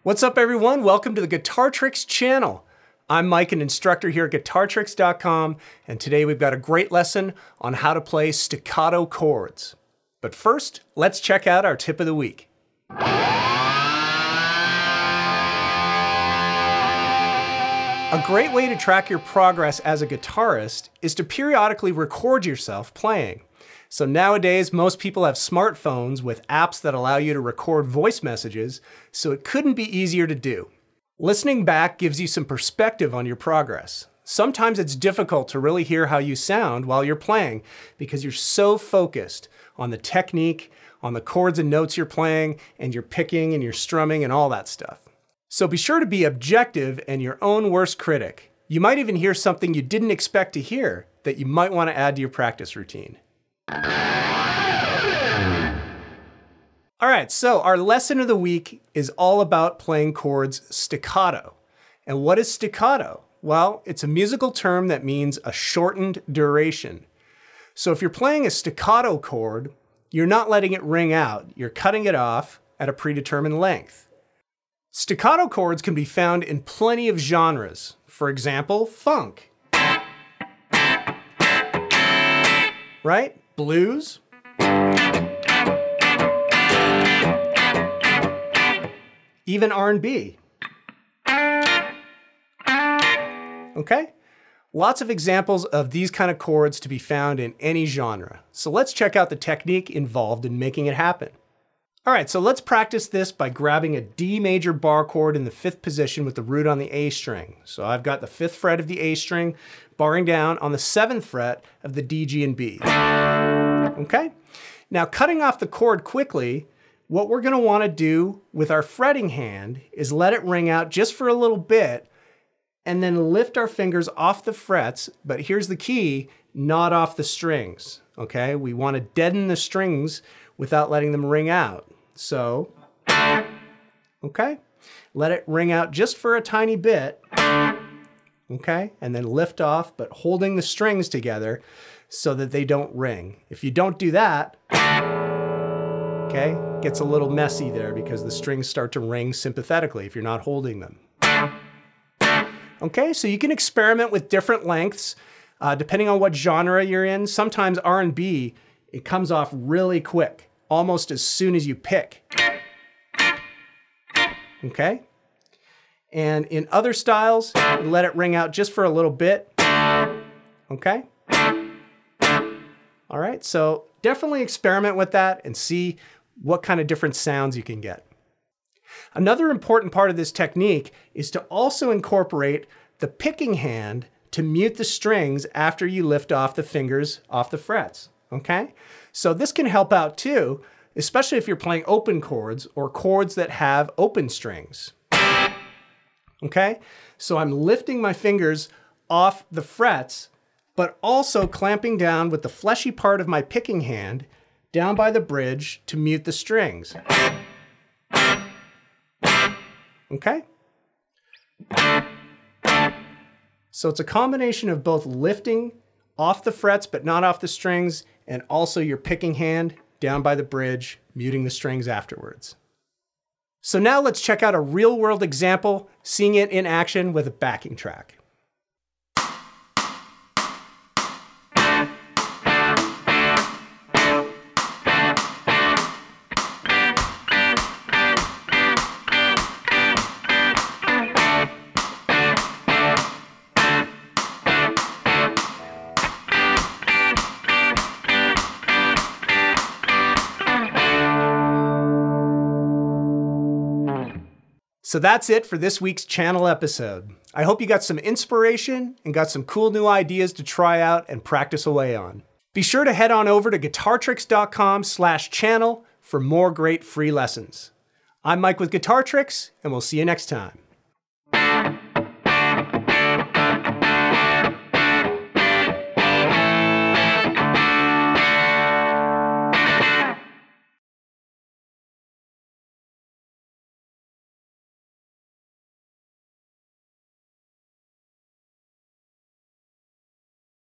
What's up everyone? Welcome to the Guitar Tricks channel. I'm Mike, an instructor here at GuitarTricks.com, and today we've got a great lesson on how to play staccato chords. But first, let's check out our tip of the week. A great way to track your progress as a guitarist is to periodically record yourself playing. So nowadays, most people have smartphones with apps that allow you to record voice messages, so it couldn't be easier to do. Listening back gives you some perspective on your progress. Sometimes it's difficult to really hear how you sound while you're playing because you're so focused on the technique, on the chords and notes you're playing, and your picking and your strumming and all that stuff. So be sure to be objective and your own worst critic. You might even hear something you didn't expect to hear that you might want to add to your practice routine. All right, so our lesson of the week is all about playing chords staccato. And what is staccato? Well, it's a musical term that means a shortened duration. So if you're playing a staccato chord, you're not letting it ring out, you're cutting it off at a predetermined length. Staccato chords can be found in plenty of genres. For example, funk. Right? Blues. Even R&B. Okay? Lots of examples of these kind of chords to be found in any genre. So let's check out the technique involved in making it happen. All right, so let's practice this by grabbing a D major bar chord in the 5th position with the root on the A string. So I've got the 5th fret of the A string barring down on the 7th fret of the D, G, and B. Okay? Now cutting off the chord quickly, what we're gonna wanna do with our fretting hand is let it ring out just for a little bit and then lift our fingers off the frets, but here's the key, not off the strings, okay? We wanna deaden the strings without letting them ring out. So, okay? Let it ring out just for a tiny bit, okay? And then lift off, but holding the strings together so that they don't ring. If you don't do that, okay, it gets a little messy there because the strings start to ring sympathetically if you're not holding them. Okay, so you can experiment with different lengths depending on what genre you're in. Sometimes R&B, it comes off really quick, almost as soon as you pick. Okay? And in other styles, you let it ring out just for a little bit. Okay? All right, so definitely experiment with that and see what kind of different sounds you can get. Another important part of this technique is to also incorporate the picking hand to mute the strings after you lift off the fingers off the frets, okay? So this can help out too, especially if you're playing open chords or chords that have open strings, okay? So I'm lifting my fingers off the frets, but also clamping down with the fleshy part of my picking hand down by the bridge to mute the strings. Okay? So it's a combination of both lifting off the frets but not off the strings, and also your picking hand down by the bridge, muting the strings afterwards. So now let's check out a real-world example, seeing it in action with a backing track. So that's it for this week's channel episode. I hope you got some inspiration and got some cool new ideas to try out and practice away on. Be sure to head on over to guitartricks.com/channel for more great free lessons. I'm Mike with Guitar Tricks, and we'll see you next time.